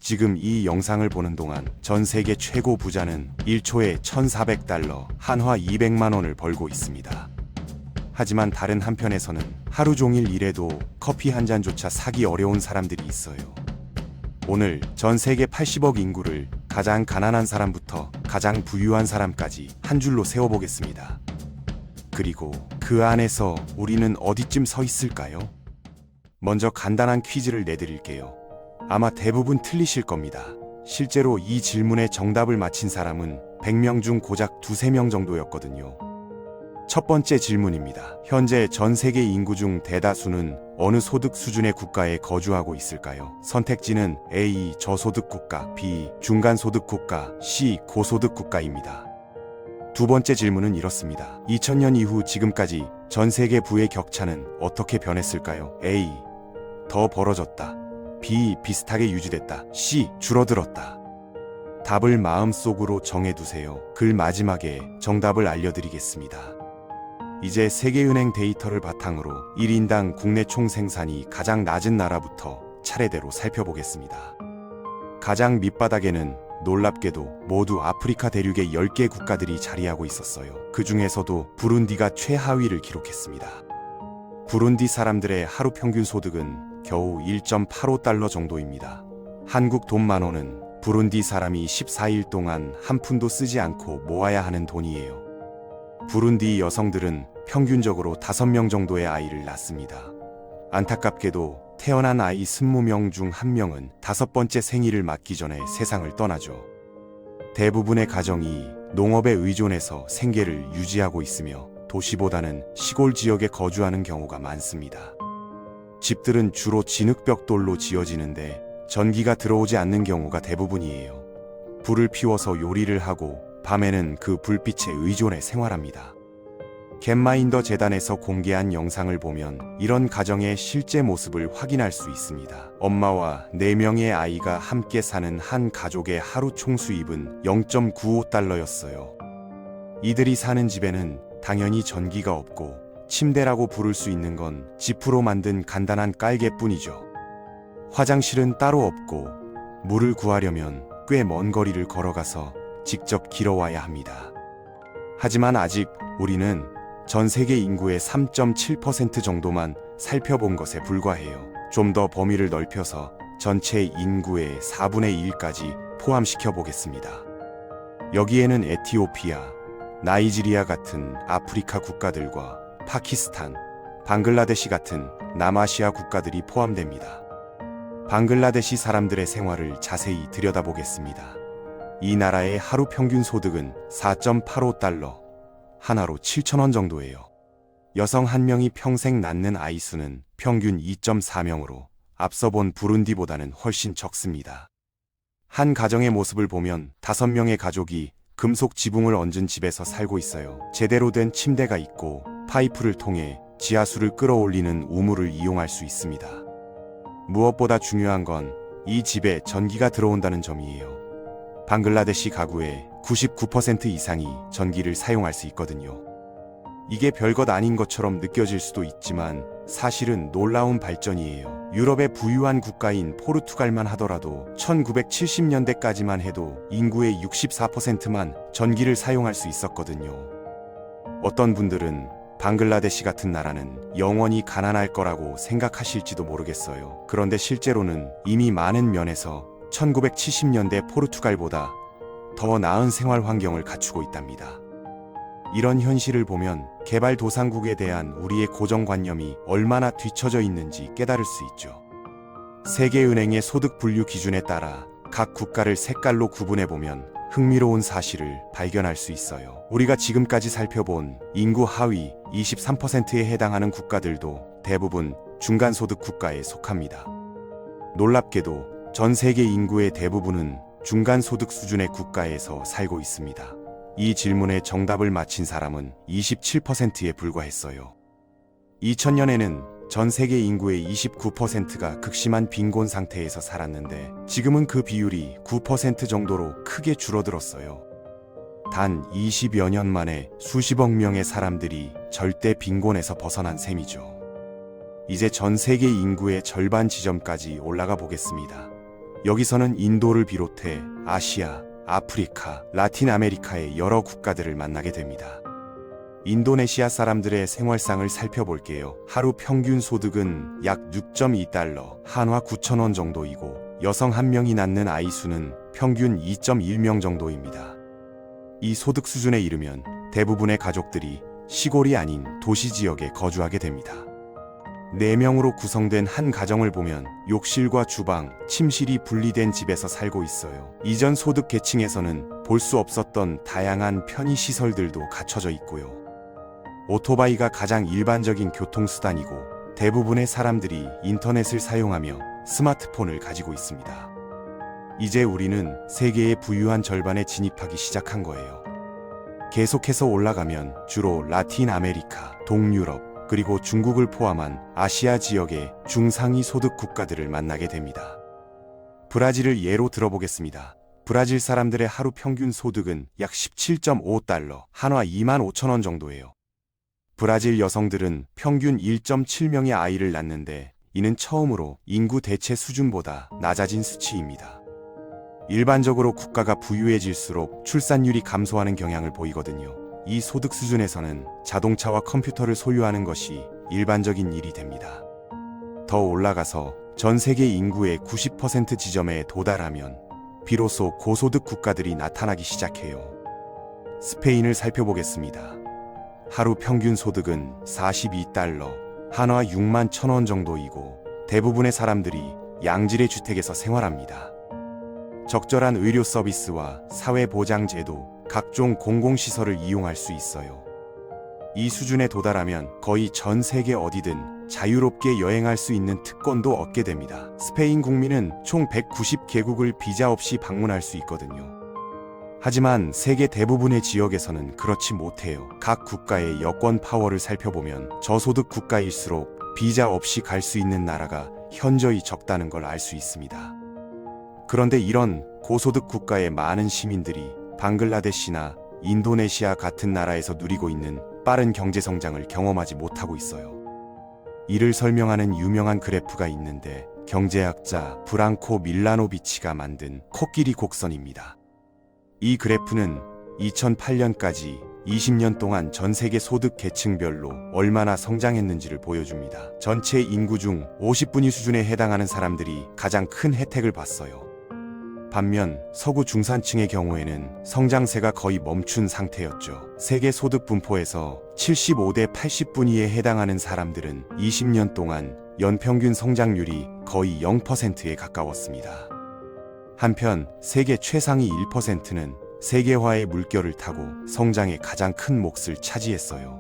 지금 이 영상을 보는 동안 전 세계 최고 부자는 1초에 1,400달러, 한화 200만 원을 벌고 있습니다. 하지만 다른 한편에서는 하루 종일 일해도 커피 한 잔조차 사기 어려운 사람들이 있어요. 오늘 전 세계 80억 인구를 가장 가난한 사람부터 가장 부유한 사람까지 한 줄로 세워보겠습니다. 그리고 그 안에서 우리는 어디쯤 서 있을까요? 먼저 간단한 퀴즈를 내드릴게요. 아마 대부분 틀리실 겁니다. 실제로 이 질문에 정답을 맞힌 사람은 100명 중 고작 2~3명 정도였거든요. 첫 번째 질문입니다. 현재 전 세계 인구 중 대다수는 어느 소득 수준의 국가에 거주하고 있을까요? 선택지는 A. 저소득 국가, B. 중간소득 국가, C. 고소득 국가입니다. 두 번째 질문은 이렇습니다. 2000년 이후 지금까지 전 세계 부의 격차는 어떻게 변했을까요? A. 더 벌어졌다. B. 비슷하게 유지됐다. C. 줄어들었다. 답을 마음속으로 정해두세요. 글 마지막에 정답을 알려드리겠습니다. 이제 세계은행 데이터를 바탕으로 1인당 국내 총생산이 가장 낮은 나라부터 차례대로 살펴보겠습니다. 가장 밑바닥에는 놀랍게도 모두 아프리카 대륙의 10개 국가들이 자리하고 있었어요. 그 중에서도 부룬디가 최하위를 기록했습니다. 부룬디 사람들의 하루 평균 소득은 겨우 1.85달러 정도입니다. 한국 돈 10,000원은 부룬디 사람이 14일 동안 한 푼도 쓰지 않고 모아야 하는 돈이에요. 부룬디 여성들은 평균적으로 5명 정도의 아이를 낳습니다. 안타깝게도 태어난 아이 20명 중 1명은 5번째 생일을 맞기 전에 세상을 떠나죠. 대부분의 가정이 농업에 의존해서 생계를 유지하고 있으며 도시보다는 시골 지역에 거주하는 경우가 많습니다. 집들은 주로 진흙벽돌로 지어지는데 전기가 들어오지 않는 경우가 대부분이에요. 불을 피워서 요리를 하고 밤에는 그 불빛에 의존해 생활합니다. 겟마인더 재단에서 공개한 영상을 보면 이런 가정의 실제 모습을 확인할 수 있습니다. 엄마와 4명의 아이가 함께 사는 한 가족의 하루 총수입은 0.95달러였어요. 이들이 사는 집에는 당연히 전기가 없고 침대라고 부를 수 있는 건 지프로 만든 간단한 깔개뿐이죠. 화장실은 따로 없고 물을 구하려면 꽤 먼 거리를 걸어가서 직접 길어와야 합니다. 하지만 아직 우리는 전 세계 인구의 3.7% 정도만 살펴본 것에 불과해요. 좀 더 범위를 넓혀서 전체 인구의 4분의 1까지 포함시켜 보겠습니다. 여기에는 에티오피아, 나이지리아 같은 아프리카 국가들과 파키스탄, 방글라데시 같은 남아시아 국가들이 포함됩니다. 방글라데시 사람들의 생활을 자세히 들여다보겠습니다. 이 나라의 하루 평균 소득은 4.85달러, 하나로 7,000원 정도예요. 여성 1명이 평생 낳는 아이 수는 평균 2.4명으로 앞서 본 부룬디보다는 훨씬 적습니다. 한 가정의 모습을 보면 5명의 가족이 금속 지붕을 얹은 집에서 살고 있어요. 제대로 된 침대가 있고 파이프를 통해 지하수를 끌어올리는 우물을 이용할 수 있습니다. 무엇보다 중요한 건 이 집에 전기가 들어온다는 점이에요. 방글라데시 가구의 99% 이상이 전기를 사용할 수 있거든요. 이게 별것 아닌 것처럼 느껴질 수도 있지만 사실은 놀라운 발전이에요. 유럽의 부유한 국가인 포르투갈만 하더라도 1970년대까지만 해도 인구의 64%만 전기를 사용할 수 있었거든요. 어떤 분들은 방글라데시 같은 나라는 영원히 가난할 거라고 생각하실지도 모르겠어요. 그런데 실제로는 이미 많은 면에서 1970년대 포르투갈보다 더 나은 생활 환경을 갖추고 있답니다. 이런 현실을 보면 개발도상국에 대한 우리의 고정관념이 얼마나 뒤처져 있는지 깨달을 수 있죠. 세계은행의 소득 분류 기준에 따라 각 국가를 색깔로 구분해보면 흥미로운 사실을 발견할 수 있어요. 우리가 지금까지 살펴본 인구 하위 23%에 해당하는 국가들도 대부분 중간소득 국가에 속합니다. 놀랍게도 전 세계 인구의 대부분은 중간소득 수준의 국가에서 살고 있습니다. 이 질문에 정답을 맞힌 사람은 27%에 불과했어요. 2000년에는 전 세계 인구의 29%가 극심한 빈곤 상태에서 살았는데 지금은 그 비율이 9% 정도로 크게 줄어들었어요. 단 20여 년 만에 수십억 명의 사람들이 절대 빈곤에서 벗어난 셈이죠. 이제 전 세계 인구의 절반 지점까지 올라가 보겠습니다. 여기서는 인도를 비롯해 아시아, 아프리카, 라틴 아메리카의 여러 국가들을 만나게 됩니다. 인도네시아 사람들의 생활상을 살펴볼게요. 하루 평균 소득은 약 6.2달러, 한화 9,000원 정도이고 여성 한 명이 낳는 아이 수는 평균 2.1명 정도입니다. 이 소득 수준에 이르면 대부분의 가족들이 시골이 아닌 도시 지역에 거주하게 됩니다. 4명으로 구성된 한 가정을 보면 욕실과 주방, 침실이 분리된 집에서 살고 있어요. 이전 소득 계층에서는 볼 수 없었던 다양한 편의 시설들도 갖춰져 있고요. 오토바이가 가장 일반적인 교통수단이고 대부분의 사람들이 인터넷을 사용하며 스마트폰을 가지고 있습니다. 이제 우리는 세계의 부유한 절반에 진입하기 시작한 거예요. 계속해서 올라가면 주로 라틴 아메리카, 동유럽, 그리고 중국을 포함한 아시아 지역의 중상위 소득 국가들을 만나게 됩니다. 브라질을 예로 들어보겠습니다. 브라질 사람들의 하루 평균 소득은 약 17.5달러, 한화 25,000원 정도예요. 브라질 여성들은 평균 1.7명의 아이를 낳는데 이는 처음으로 인구 대체 수준보다 낮아진 수치입니다. 일반적으로 국가가 부유해질수록 출산율이 감소하는 경향을 보이거든요. 이 소득 수준에서는 자동차와 컴퓨터를 소유하는 것이 일반적인 일이 됩니다. 더 올라가서 전 세계 인구의 90% 지점에 도달하면 비로소 고소득 국가들이 나타나기 시작해요. 스페인을 살펴보겠습니다. 하루 평균 소득은 42달러, 한화 61,000원 정도이고 대부분의 사람들이 양질의 주택에서 생활합니다. 적절한 의료 서비스와 사회보장제도, 각종 공공시설을 이용할 수 있어요. 이 수준에 도달하면 거의 전 세계 어디든 자유롭게 여행할 수 있는 특권도 얻게 됩니다. 스페인 국민은 총 190개국을 비자 없이 방문할 수 있거든요. 하지만 세계 대부분의 지역에서는 그렇지 못해요. 각 국가의 여권 파워를 살펴보면 저소득 국가일수록 비자 없이 갈 수 있는 나라가 현저히 적다는 걸 알 수 있습니다. 그런데 이런 고소득 국가의 많은 시민들이 방글라데시나 인도네시아 같은 나라에서 누리고 있는 빠른 경제성장을 경험하지 못하고 있어요. 이를 설명하는 유명한 그래프가 있는데 경제학자 브랑코 밀라노비치가 만든 코끼리 곡선입니다. 이 그래프는 2008년까지 20년 동안 전 세계 소득 계층별로 얼마나 성장했는지를 보여줍니다. 전체 인구 중 50분위 수준에 해당하는 사람들이 가장 큰 혜택을 봤어요. 반면 서구 중산층의 경우에는 성장세가 거의 멈춘 상태였죠. 세계 소득 분포에서 75대 80분위에 해당하는 사람들은 20년 동안 연평균 성장률이 거의 0%에 가까웠습니다. 한편 세계 최상위 1%는 세계화의 물결을 타고 성장의 가장 큰 몫을 차지했어요.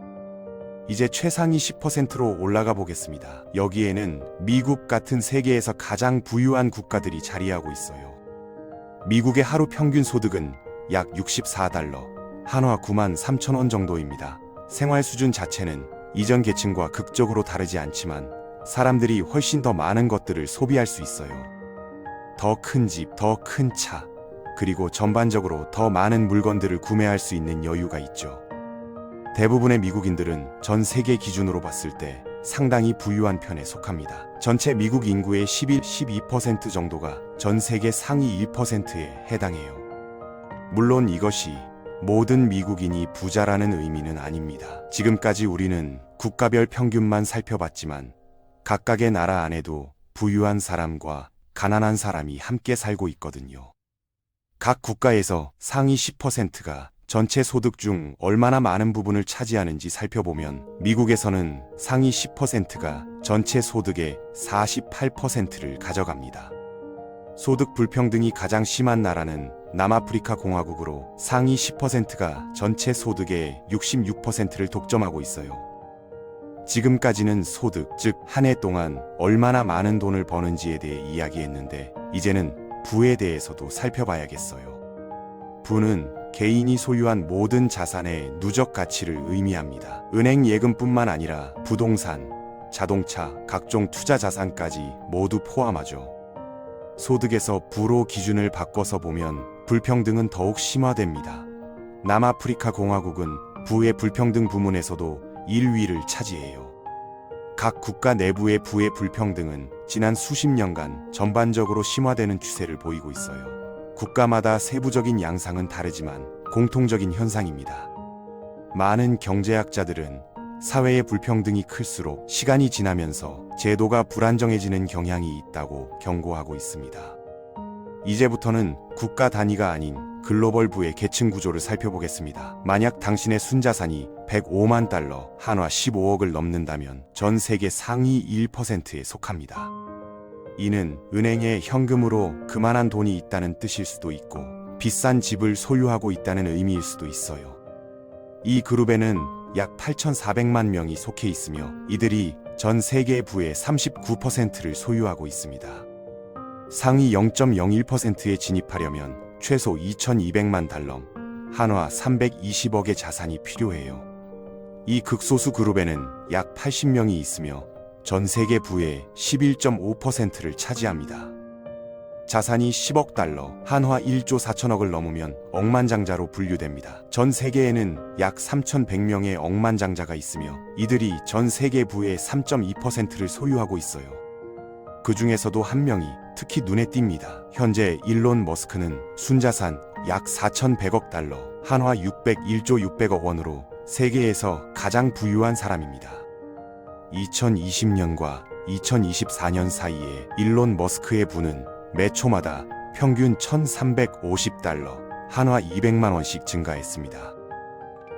이제 최상위 10%로 올라가 보겠습니다. 여기에는 미국 같은 세계에서 가장 부유한 국가들이 자리하고 있어요. 미국의 하루 평균 소득은 약 64달러, 한화 93,000원 정도입니다. 생활 수준 자체는 이전 계층과 극적으로 다르지 않지만 사람들이 훨씬 더 많은 것들을 소비할 수 있어요. 더 큰 집, 더 큰 차, 그리고 전반적으로 더 많은 물건들을 구매할 수 있는 여유가 있죠. 대부분의 미국인들은 전 세계 기준으로 봤을 때 상당히 부유한 편에 속합니다. 전체 미국 인구의 12% 정도가 전 세계 상위 1%에 해당해요. 물론 이것이 모든 미국인이 부자라는 의미는 아닙니다. 지금까지 우리는 국가별 평균만 살펴봤지만 각각의 나라 안에도 부유한 사람과 가난한 사람이 함께 살고 있거든요. 각 국가에서 상위 10%가 전체 소득 중 얼마나 많은 부분을 차지하는지 살펴보면 미국에서는 상위 10%가 전체 소득의 48%를 가져갑니다. 소득 불평등이 가장 심한 나라는 남아프리카 공화국으로 상위 10%가 전체 소득의 66%를 독점하고 있어요. 지금까지는 소득, 즉 한 해 동안 얼마나 많은 돈을 버는지에 대해 이야기했는데 이제는 부에 대해서도 살펴봐야겠어요. 부는 개인이 소유한 모든 자산의 누적 가치를 의미합니다. 은행 예금뿐만 아니라 부동산, 자동차, 각종 투자 자산까지 모두 포함하죠. 소득에서 부로 기준을 바꿔서 보면 불평등은 더욱 심화됩니다. 남아프리카 공화국은 부의 불평등 부문에서도 1위를 차지해요. 각 국가 내부의 부의 불평등은 지난 수십 년간 전반적으로 심화되는 추세를 보이고 있어요. 국가마다 세부적인 양상은 다르지만 공통적인 현상입니다. 많은 경제학자들은 사회의 불평등이 클수록 시간이 지나면서 제도가 불안정해지는 경향이 있다고 경고하고 있습니다. 이제부터는 국가 단위가 아닌 글로벌 부의 계층 구조를 살펴보겠습니다. 만약 당신의 순자산이 105만 달러, 한화 15억을 넘는다면 전 세계 상위 1%에 속합니다. 이는 은행에 현금으로 그만한 돈이 있다는 뜻일 수도 있고 비싼 집을 소유하고 있다는 의미일 수도 있어요. 이 그룹에는 약 8,400만 명이 속해 있으며 이들이 전 세계의 부의 39%를 소유하고 있습니다. 상위 0.01%에 진입하려면 최소 2,200만 달러, 한화 320억의 자산이 필요해요. 이 극소수 그룹에는 약 80명이 있으며 전 세계 부의 11.5%를 차지합니다. 자산이 10억 달러, 한화 1조 4천억을 넘으면 억만장자로 분류됩니다. 전 세계에는 약 3,100명의 억만장자가 있으며 이들이 전 세계 부의 3.2%를 소유하고 있어요. 그 중에서도 한 명이 특히 눈에 띕니다. 현재 일론 머스크는 순자산 약 4,100억 달러, 한화 601조 600억 원으로 세계에서 가장 부유한 사람입니다. 2020년과 2024년 사이에 일론 머스크의 부는 매 초마다 평균 1,350달러, 한화 200만 원씩 증가했습니다.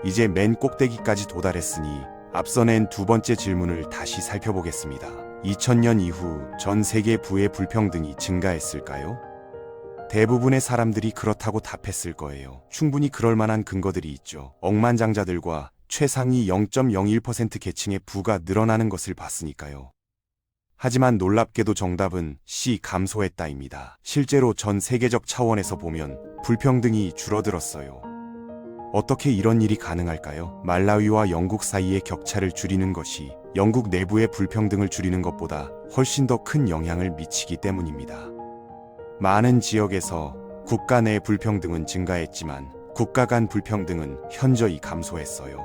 이제 맨 꼭대기까지 도달했으니 앞서 낸 두 번째 질문을 다시 살펴보겠습니다. 2000년 이후 전 세계 부의 불평등이 증가했을까요? 대부분의 사람들이 그렇다고 답했을 거예요. 충분히 그럴 만한 근거들이 있죠. 억만장자들과 최상위 0.01% 계층의 부가 늘어나는 것을 봤으니까요. 하지만 놀랍게도 정답은 C. 감소했다입니다. 실제로 전 세계적 차원에서 보면 불평등이 줄어들었어요. 어떻게 이런 일이 가능할까요? 말라위와 영국 사이의 격차를 줄이는 것이 영국 내부의 불평등을 줄이는 것보다 훨씬 더 큰 영향을 미치기 때문입니다. 많은 지역에서 국가 내 불평등은 증가했지만 국가 간 불평등은 현저히 감소했어요.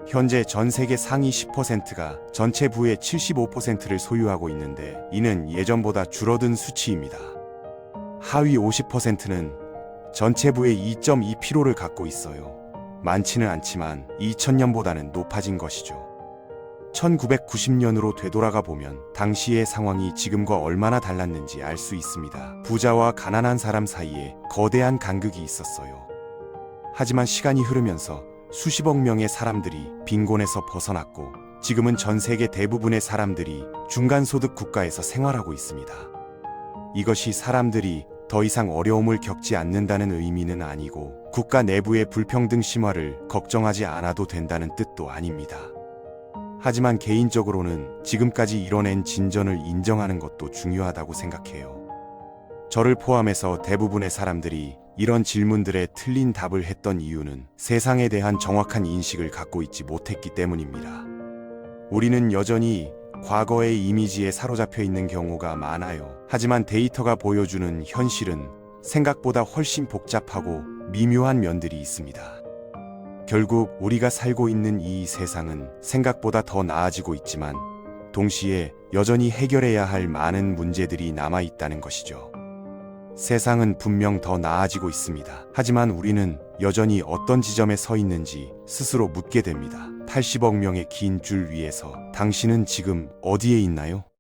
현재 전 세계 상위 10%가 전체 부의 75%를 소유하고 있는데 이는 예전보다 줄어든 수치입니다. 하위 50%는 전체 부의 2.2%를 갖고 있어요. 많지는 않지만 2000년보다는 높아진 것이죠. 1990년으로 되돌아가 보면 당시의 상황이 지금과 얼마나 달랐는지 알 수 있습니다. 부자와 가난한 사람 사이에 거대한 간극이 있었어요. 하지만 시간이 흐르면서 수십억 명의 사람들이 빈곤에서 벗어났고 지금은 전 세계 대부분의 사람들이 중간소득 국가에서 생활하고 있습니다. 이것이 사람들이 더 이상 어려움을 겪지 않는다는 의미는 아니고 국가 내부의 불평등 심화를 걱정하지 않아도 된다는 뜻도 아닙니다. 하지만 개인적으로는 지금까지 이뤄낸 진전을 인정하는 것도 중요하다고 생각해요. 저를 포함해서 대부분의 사람들이 이런 질문들에 틀린 답을 했던 이유는 세상에 대한 정확한 인식을 갖고 있지 못했기 때문입니다. 우리는 여전히 과거의 이미지에 사로잡혀 있는 경우가 많아요. 하지만 데이터가 보여주는 현실은 생각보다 훨씬 복잡하고 미묘한 면들이 있습니다. 결국 우리가 살고 있는 이 세상은 생각보다 더 나아지고 있지만 동시에 여전히 해결해야 할 많은 문제들이 남아 있다는 것이죠. 세상은 분명 더 나아지고 있습니다. 하지만 우리는 여전히 어떤 지점에 서 있는지 스스로 묻게 됩니다. 80억 명의 긴 줄 위에서 당신은 지금 어디에 있나요?